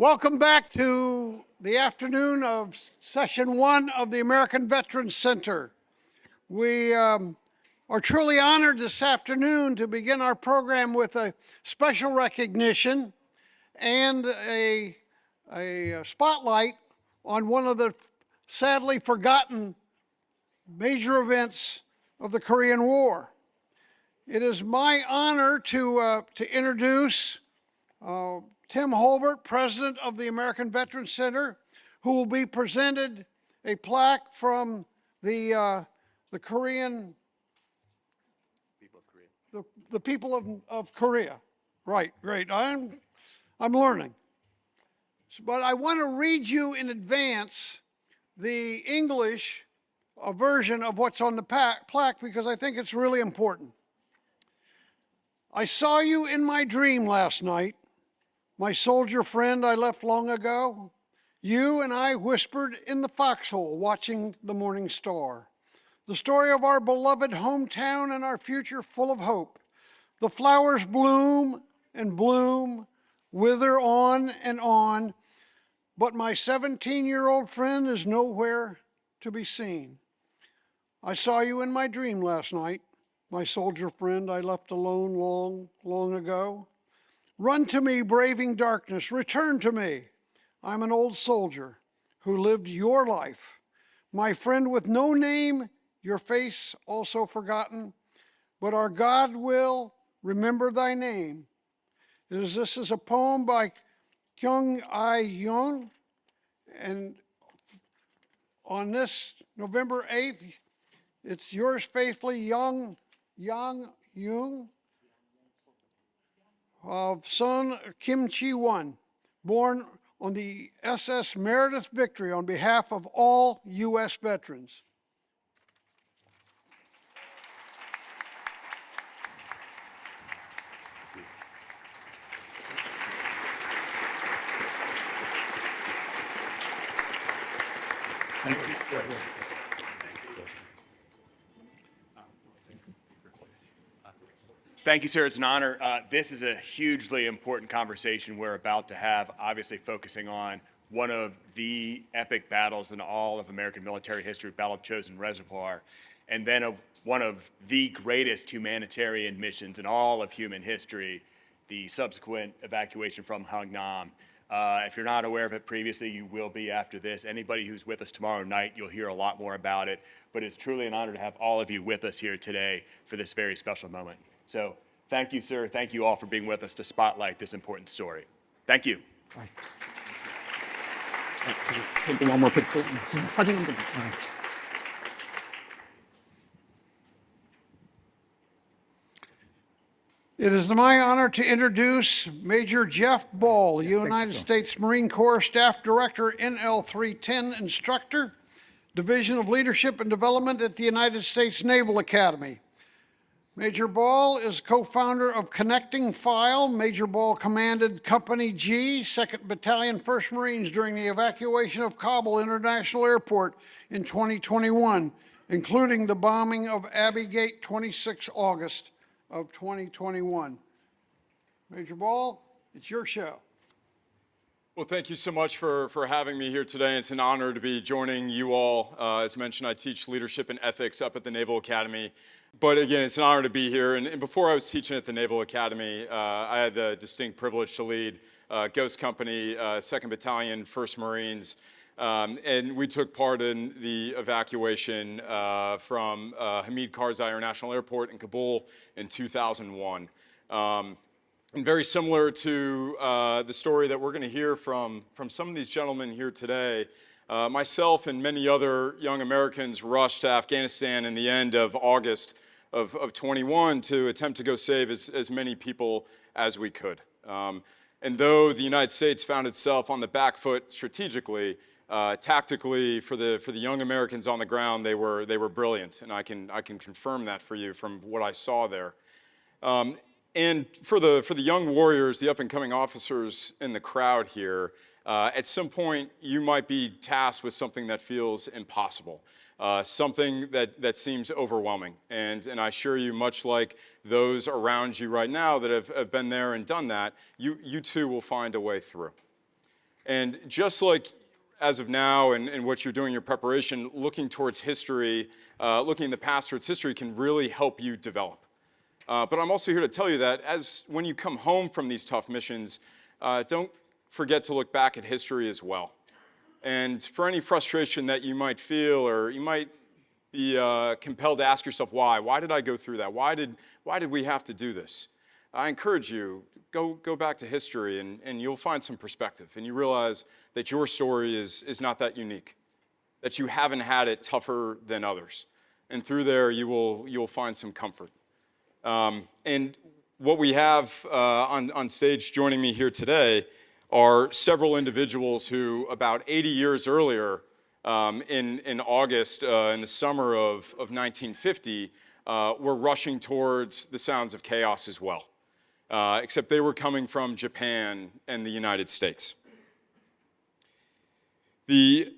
Welcome back to the afternoon of session one of the American Veterans Center. We are truly honored this afternoon to begin our program with a special recognition and a spotlight on one of the sadly forgotten major events of the Korean War. It is my honor to introduce Tim Holbert, President of the American Veterans Center, who will be presented a plaque from the Korean people of Korea. The people of Korea. Right, great. I'm learning. But I want to read you in advance the English version of what's on the plaque because I think it's really important. I saw you in my dream last night, my soldier friend I left long ago. You and I whispered in the foxhole, watching the morning star. The story of our beloved hometown and our future full of hope. The flowers bloom and bloom, wither on and on, but my 17-year-old friend is nowhere to be seen. I saw you in my dream last night, my soldier friend I left alone long, long ago. Run to me, braving darkness, return to me. I'm an old soldier who lived your life. My friend with no name, your face also forgotten, but our God will remember thy name. This is a poem by Kyung I-yoon, and on this November 8th, it's yours faithfully, Yang Young, of son Kimchi 1, born on the SS Meredith Victory on behalf of all U.S. veterans. Thank you. Thank you, sir. It's an honor. This is a hugely important conversation we're about to have, obviously focusing on one of the epic battles in all of American military history, Battle of Chosin Reservoir, and then of one of the greatest humanitarian missions in all of human history, the subsequent evacuation from Hangnam. If you're not aware of it previously, you will be after this. Anybody who's with us tomorrow night, you'll hear a lot more about it. But it's truly an honor to have all of you with us here today for this very special moment. So thank you, sir. Thank you all for being with us to spotlight this important story. Thank you. One more picture. It is my honor to introduce Major Jeff Ball, United States Marine Corps Staff Director, NL 310 Instructor, Division of Leadership and Development at the United States Naval Academy. Major Ball is co-founder of Connecting File. Major Ball commanded Company G, 2nd Battalion, 1st Marines during the evacuation of Kabul International Airport in 2021, including the bombing of Abbey Gate 26 August of 2021. Major Ball, it's your show. Well, thank you so much for having me here today. It's an honor to be joining you all. As mentioned, I teach leadership and ethics up at the Naval Academy. But again, it's an honor to be here. And before I was teaching at the Naval Academy, I had the distinct privilege to lead Ghost Company, 2nd Battalion, 1st Marines. And we took part in the evacuation from Hamid Karzai International Airport in Kabul in 2001. And very similar to the story that we're going to hear from some of these gentlemen here today, myself and many other young Americans rushed to Afghanistan in the end of August of 21 to attempt to go save as many people as we could. And though the United States found itself on the back foot strategically, tactically for the young Americans on the ground, they were brilliant, and I can confirm that for you from what I saw there. And for the young warriors, the up-and-coming officers in the crowd here, at some point you might be tasked with something that feels impossible, something that seems overwhelming. And I assure you, much like those around you right now that have been there and done that, you too will find a way through. And just like as of now and what you're doing in your preparation, looking towards history, looking in the past towards history can really help you develop. But I'm also here to tell you that when you come home from these tough missions, don't forget to look back at history as well. And for any frustration that you might feel, or you might be compelled to ask yourself, why? Why did I go through that? Why did we have to do this? I encourage you, go back to history and you'll find some perspective. And you realize that your story is not that unique, that you haven't had it tougher than others. And through there, you'll find some comfort. And what we have on stage joining me here today are several individuals who about 80 years earlier, in August, in the summer of 1950, were rushing towards the sounds of chaos as well, except they were coming from Japan and the United States. The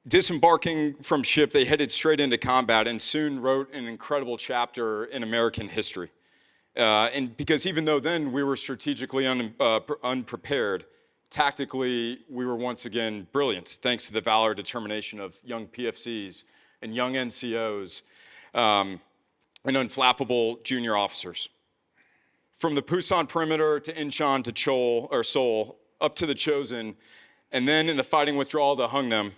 disembarking from ship, they headed straight into combat and soon wrote an incredible chapter in American history. And because even though then we were strategically unprepared, tactically we were once again brilliant, thanks to the valor and determination of young PFCs and young NCOs and unflappable junior officers. From the Pusan perimeter to Incheon to Seoul, up to the Chosin, and then in the fighting withdrawal to Hungnam,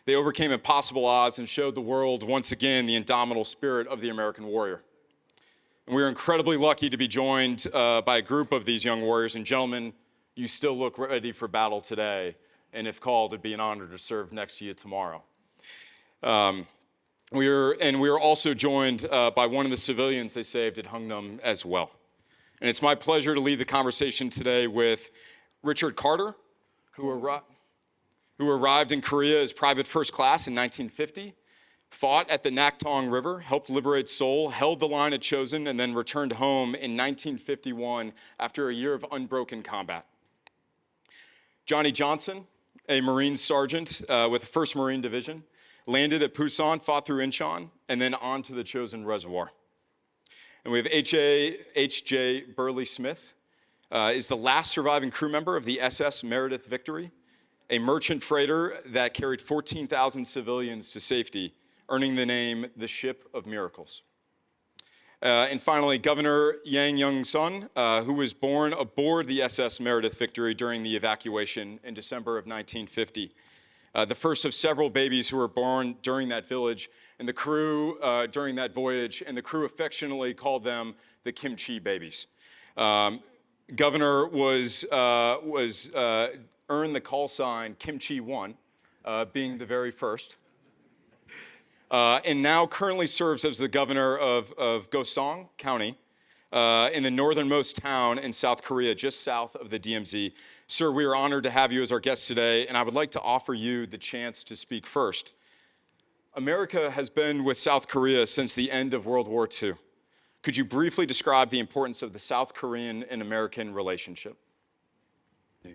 they overcame impossible odds and showed the world once again the indomitable spirit of the American warrior. And we are incredibly lucky to be joined by a group of these young warriors. And gentlemen, you still look ready for battle today. And if called, it'd be an honor to serve next to you tomorrow. We are also joined by one of the civilians they saved at Hungnam as well. And it's my pleasure to lead the conversation today with Richard Carter, who arrived in Korea as private first class in 1950, fought at the Naktong River, helped liberate Seoul, held the line at Chosin, and then returned home in 1951 after a year of unbroken combat. Johnny Johnson, a Marine sergeant with the 1st Marine Division, landed at Pusan, fought through Incheon, and then on to the Chosin Reservoir. And we have H.J. Burley Smith, is the last surviving crew member of the SS Meredith Victory, a merchant freighter that carried 14,000 civilians to safety, earning the name the Ship of Miracles. And finally, Governor Yang Young-sun, who was born aboard the SS Meredith Victory during the evacuation in December of 1950. The first of several babies who were born during that village, and the crew during that voyage, and the crew affectionately called them the Kimchi babies. Governor earned the call sign Kimchi 1, being the very first. And now currently serves as the governor of Gosong County in the northernmost town in South Korea, just south of the DMZ. Sir, we are honored to have you as our guest today, and I would like to offer you the chance to speak first. America has been with South Korea since the end of World War II. Could you briefly describe the importance of the South Korean and American relationship? 네,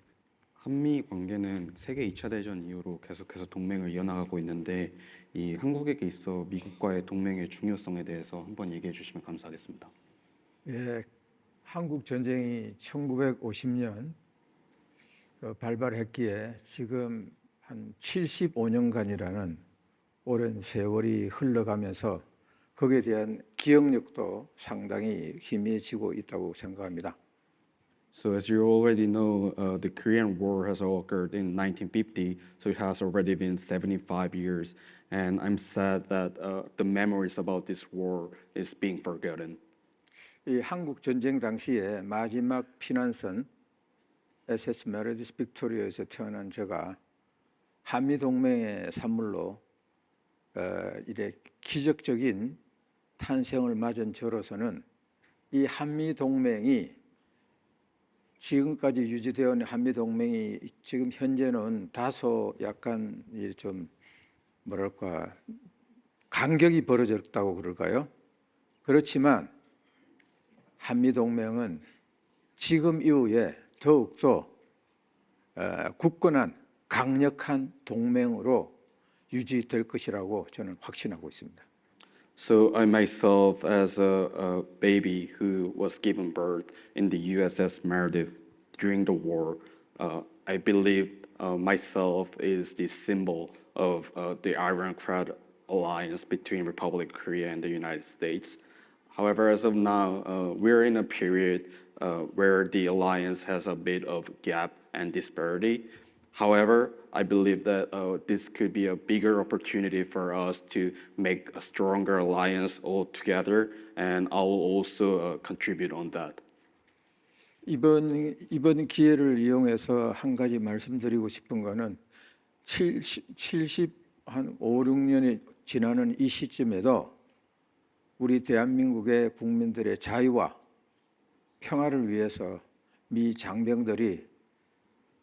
한미 관계는 세계 2차 대전 이후로 계속해서 동맹을 이어나가고 있는데 이 한국에게 있어 미국과의 동맹의 중요성에 대해서 한번 얘기해 주시면 감사하겠습니다. 예, 한국 전쟁이 1950년 발발했기에 지금 한 75년간이라는 오랜 세월이 흘러가면서 거기에 대한 기억력도 상당히 희미해지고 있다고 생각합니다. So as you already know, the Korean War has occurred in 1950, so it has already been 75 years, and I'm sad that the memories about this war is being forgotten. 이 한국 전쟁 당시에 마지막 피난선 SS 메르디스 빅토리아에서 태어난 제가 한미 동맹의 산물로 이래 기적적인 탄생을 맞은 저로서는 이 한미 동맹이 지금까지 유지되어 있는 한미 동맹이 지금 현재는 다소 약간 좀 뭐랄까 간격이 벌어졌다고 그럴까요? 그렇지만 한미 동맹은 지금 이후에 더욱더 굳건한 강력한 동맹으로 유지될 것이라고 저는 확신하고 있습니다. So I myself, as a baby who was given birth in the USS Meredith during the war, I believed myself is the symbol of the ironclad alliance between Republic of Korea and the United States. However, as of now, we're in a period where the alliance has a bit of gap and disparity. However, I believe that this could be a bigger opportunity for us to make a stronger alliance all together, and I will also contribute on that. 이번 기회를 이용해서 한 가지 말씀드리고 싶은 거는 70한 5, 6년이 지나는 이 시점에도 우리 대한민국의 국민들의 자유와 평화를 위해서 미 장병들이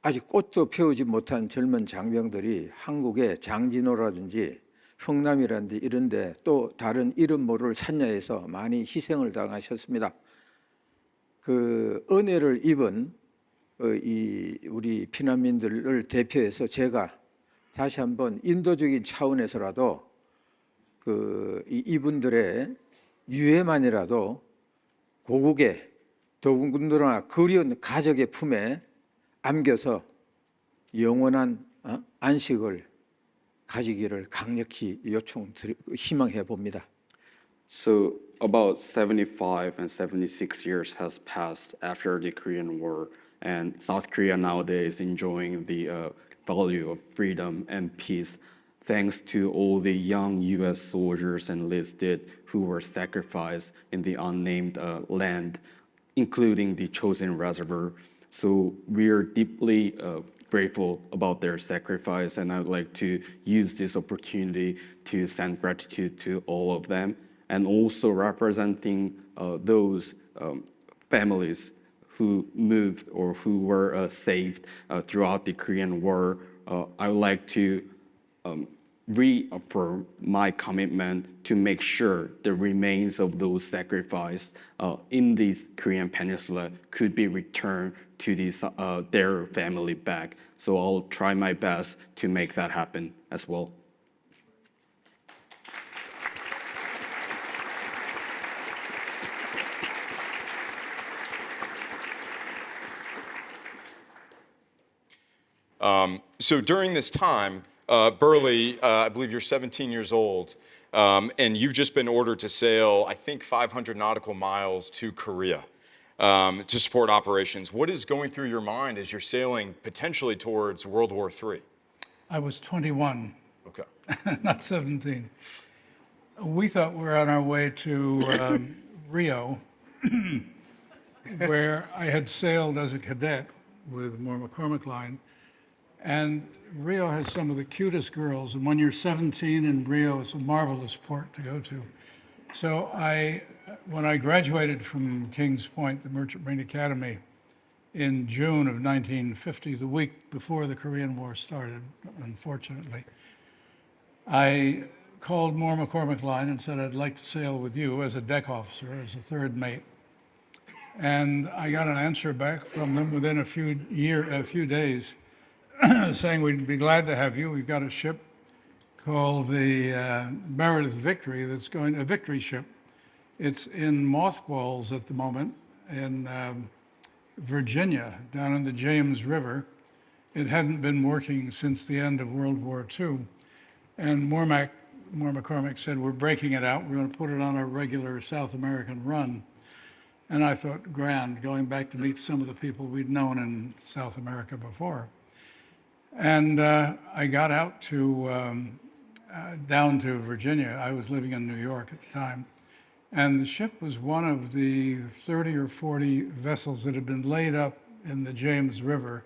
아직 꽃도 피우지 못한 젊은 장병들이 한국의 장진호라든지 흥남이라든지 이런데 또 다른 이름 모를 산야에서 많이 희생을 당하셨습니다. 그 은혜를 입은 우리 피난민들을 대표해서 제가 다시 한번 인도적인 차원에서라도 이분들의 유해만이라도 고국의 더군다나 그리운 가족의 품에 안겨서 영원한 안식을 가지기를 강력히 희망해 봅니다. So about 75 and 76 years has passed after the Korean War, and South Korea nowadays is enjoying the value of freedom and peace thanks to all the young U.S. soldiers enlisted who were sacrificed in the unnamed land, including the Chosin Reservoir. So we are deeply grateful about their sacrifice, and I'd like to use this opportunity to send gratitude to all of them, and also representing those families who moved or who were saved throughout the Korean War. I would like to reaffirm my commitment to make sure the remains of those sacrificed in this Korean peninsula could be returned to their family back. So I'll try my best to make that happen as well. So during this time, Burley, I believe you're 17 years old, and you've just been ordered to sail, I think, 500 nautical miles to Korea to support operations. What is going through your mind as you're sailing potentially towards World War III? I was 21, Okay. not 17. We thought we were on our way to Rio, where I had sailed as a cadet with Moore McCormick Line. And Rio has some of the cutest girls. And when you're 17 in Rio, it's a marvelous port to go to. So when I graduated from Kings Point, the Merchant Marine Academy, in June of 1950, the week before the Korean War started, unfortunately, I called Moore McCormick Line and said, I'd like to sail with you as a deck officer, as a third mate. And I got an answer back from them within a few days saying we'd be glad to have you. We've got a ship called the Meredith Victory that's going, a Victory ship. It's in mothballs at the moment in Virginia, down in the James River. It hadn't been working since the end of World War II. And Moore McCormick said, we're breaking it out. We're going to put it on a regular South American run. And I thought, grand, going back to meet some of the people we'd known in South America before. And I got out down to Virginia. I was living in New York at the time. And the ship was one of the 30 or 40 vessels that had been laid up in the James River,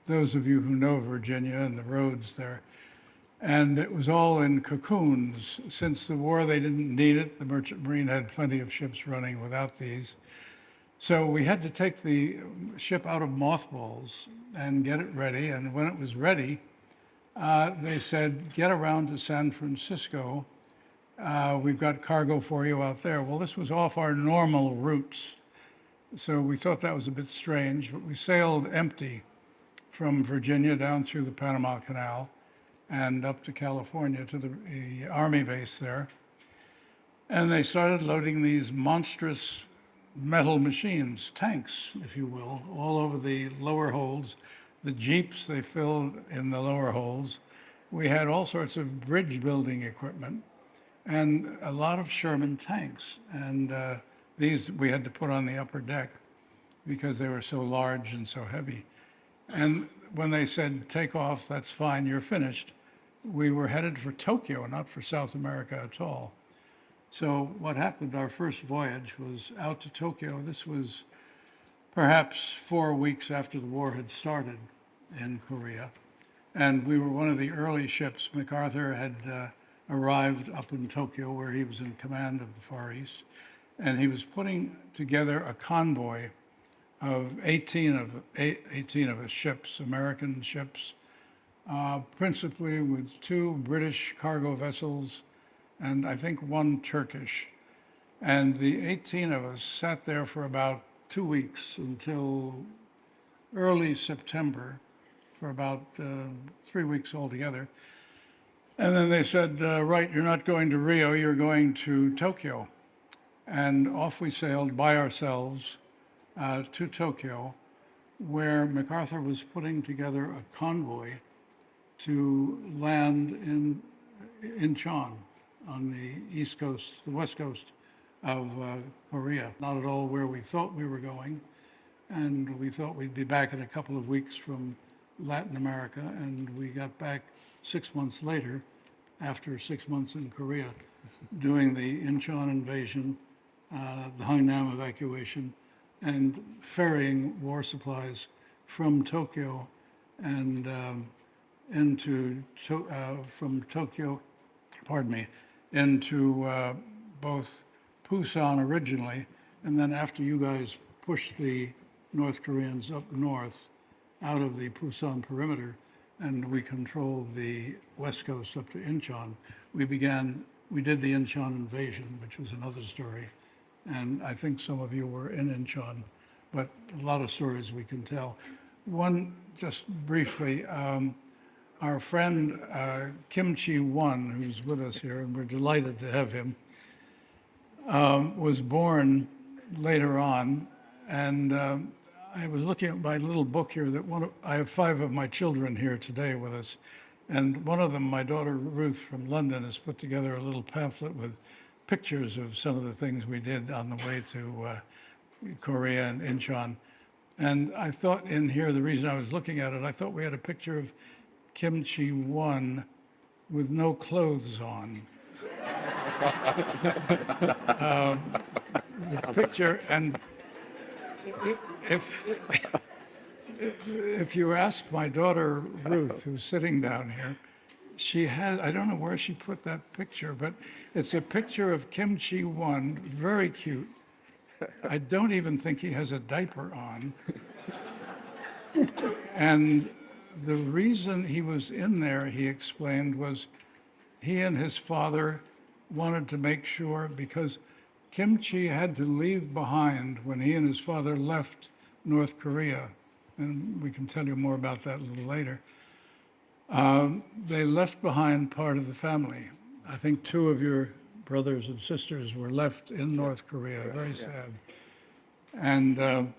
those of you who know Virginia and the roads there. And it was all in cocoons. Since the war, they didn't need it. The Merchant Marine had plenty of ships running without these. So we had to take the ship out of mothballs and get it ready. And when it was ready, they said, get around to San Francisco. We've got cargo for you out there. Well, this was off our normal routes. So we thought that was a bit strange, but we sailed empty from Virginia down through the Panama Canal and up to California to the Army base there. And they started loading these monstrous metal machines, tanks, if you will, all over the lower holds. the jeeps they filled in the lower holds. We had all sorts of bridge building equipment and a lot of Sherman tanks. And these we had to put on the upper deck because they were so large and so heavy. And when they said, take off, that's fine, you're finished, we were headed for Tokyo, not for South America at all. So what happened, our first voyage was out to Tokyo. This was perhaps 4 weeks after the war had started in Korea. And we were one of the early ships. MacArthur had arrived up in Tokyo where he was in command of the Far East. And he was putting together a convoy of 18 of his ships, American ships, principally with 2 British cargo vessels and I think 1 Turkish. And the 18 of us sat there for about 2 weeks until early September, for about 3 weeks altogether. And then they said, right, you're not going to Rio, you're going to Tokyo. And off we sailed by ourselves to Tokyo, where MacArthur was putting together a convoy to land in Incheon on the east coast, the west coast of Korea. Not at all where we thought we were going. And we thought we'd be back in a couple of weeks from Latin America, and we got back 6 months later, after 6 months in Korea, doing the Incheon invasion, the Hungnam evacuation, and ferrying war supplies from Tokyo and from Tokyo, into both Busan originally, and then after you guys pushed the North Koreans up north out of the Busan perimeter, and we controlled the west coast up to Incheon, we did the Incheon invasion, which was another story. And I think some of you were in Incheon, but a lot of stories we can tell. One, just briefly, our friend Kimchi Won, who's with us here, and we're delighted to have him, was born later on. And I was looking at my little book here that I have 5 of my children here today with us. And one of them, my daughter Ruth from London, has put together a little pamphlet with pictures of some of the things we did on the way to Korea and Incheon. And I thought in here, the reason I was looking at it, I thought we had a picture of Kimchi Won with no clothes on. The picture, and if you ask my daughter Ruth, who's sitting down here, she has, I don't know where she put that picture, but it's a picture of Kimchi Won, very cute. I don't even think he has a diaper on. And the reason he was in there, he explained, was he and his father wanted to make sure, because Kimchi had to leave behind when he and his father left North Korea, and we can tell you more about that a little later. They left behind part of the family. I think 2 of your brothers and sisters were left in North Korea, very sad. And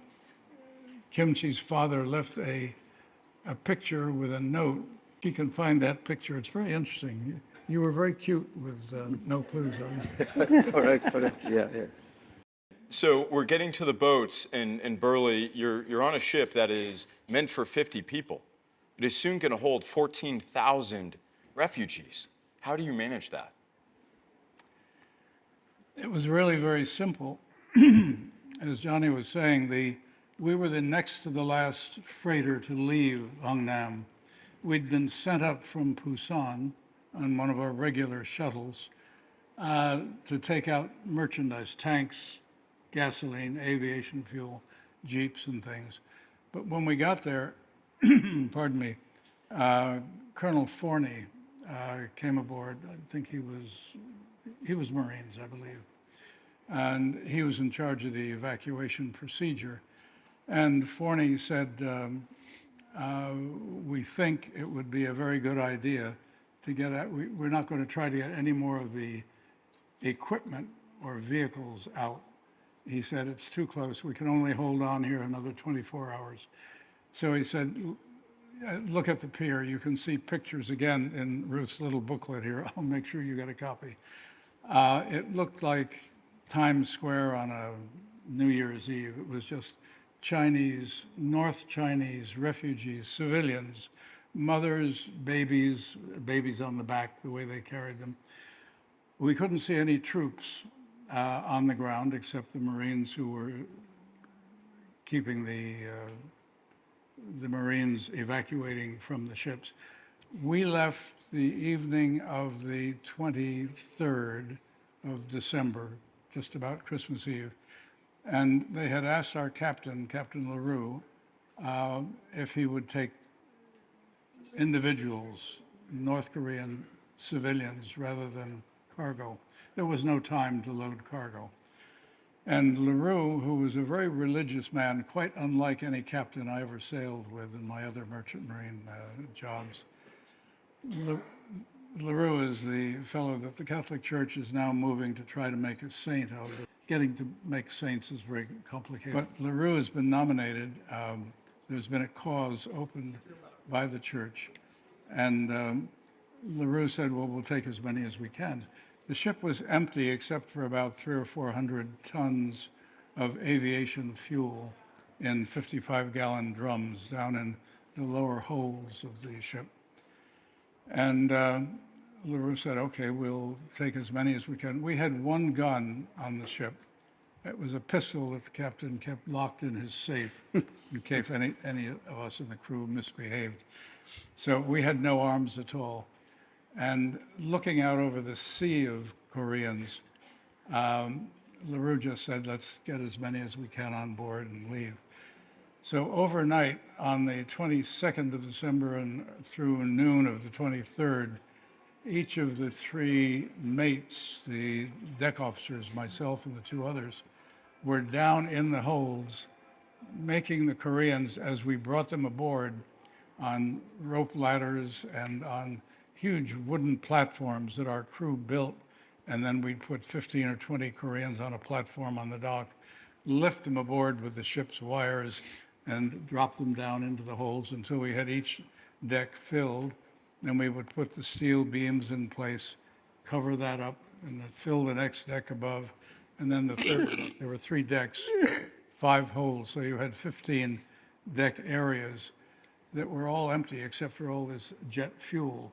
Kimchi's father left a picture with a note. You can find that picture, it's very interesting. You were very cute with no clothes on. correct, yeah. So we're getting to the boats in Burley. You're on a ship that is meant for 50 people. It is soon going to hold 14,000 refugees. How do you manage that? It was really very simple. As Johnny was saying, we were the next to the last freighter to leave Hungnam. We'd been sent up from Busan on one of our regular shuttles to take out merchandise, tanks, gasoline, aviation fuel, jeeps and things. But when we got there, pardon me, Colonel Forney came aboard. I think he was Marines, I believe. And he was in charge of the evacuation procedure. And Forney said, we think it would be a very good idea to get at, we're not going to try to get any more of the equipment or vehicles out. He said, it's too close. We can only hold on here another 24 hours. So he said, look at the pier. You can see pictures again in Ruth's little booklet here. I'll make sure you get a copy. It looked like Times Square on a New Year's Eve. It was just Chinese, North Chinese refugees, civilians, mothers, babies on the back, the way they carried them. We couldn't see any troops on the ground except the Marines who were keeping the Marines evacuating from the ships. We left the evening of the 23rd of December, just about Christmas Eve, and they had asked our captain, Captain LaRue, if he would take individuals, North Korean civilians, rather than cargo. There was no time to load cargo. And LaRue, who was a very religious man, quite unlike any captain I ever sailed with in my other merchant marine jobs, LaRue is the fellow that the Catholic Church is now moving to try to make a saint of. Getting to make saints is very complicated. But LaRue has been nominated. There's been a cause opened by the church. And LaRue said, well, we'll take as many as we can. The ship was empty except for about 300 or 400 tons of aviation fuel in 55-gallon drums down in the lower holds of the ship. And LaRue said, okay, we'll take as many as we can. We had one gun on the ship. It was a pistol that the captain kept locked in his safe in case any of us in the crew misbehaved. So we had no arms at all. And looking out over the sea of Koreans, LaRue just said, let's get as many as we can on board and leave. So overnight, on the 22nd of December and through noon of the 23rd, each of the three mates, the deck officers, myself and the two others, were down in the holds, making the Koreans, as we brought them aboard, on rope ladders and on huge wooden platforms that our crew built, and then we'd put 15 or 20 Koreans on a platform on the dock, lift them aboard with the ship's wires, and drop them down into the holds until we had each deck filled. Then we would put the steel beams in place, cover that up, and then fill the next deck above. And then the third deck, there were 3 decks, 5 holds, so you had 15 deck areas that were all empty except for all this jet fuel.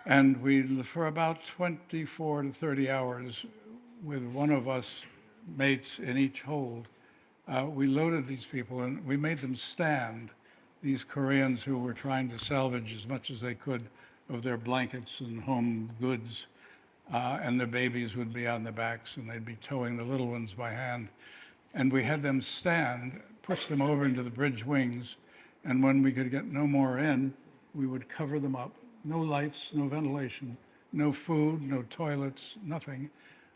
And we, for about 24 to 30 hours, with one of us mates in each hold, we loaded these people and we made them stand, these Koreans who were trying to salvage as much as they could of their blankets and home goods. And the babies would be on the backs and they'd be towing the little ones by hand. And we had them stand, push them over into the bridge wings, and when we could get no more in, we would cover them up. No lights, no ventilation, no food, no toilets, nothing,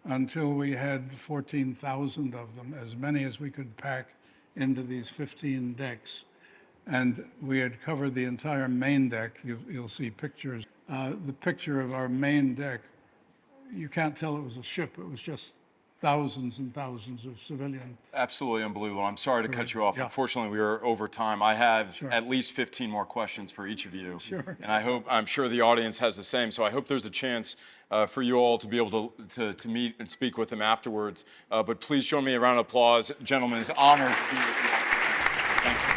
until we had 14,000 of them, as many as we could pack into these 15 decks. And we had covered the entire main deck. You'll see pictures. The picture of our main deck, you can't tell it was a ship. It was just thousands and thousands of civilian. Absolutely unbelievable. I'm sorry to cut you off. Yeah. Unfortunately, we are over time. I have Sure. at least 15 more questions for each of you. Sure. And I'm sure the audience has the same. So I hope there's a chance for you all to be able to meet and speak with them afterwards. But please join me in a round of applause. Gentlemen, it's an honor to be with you. Thank you.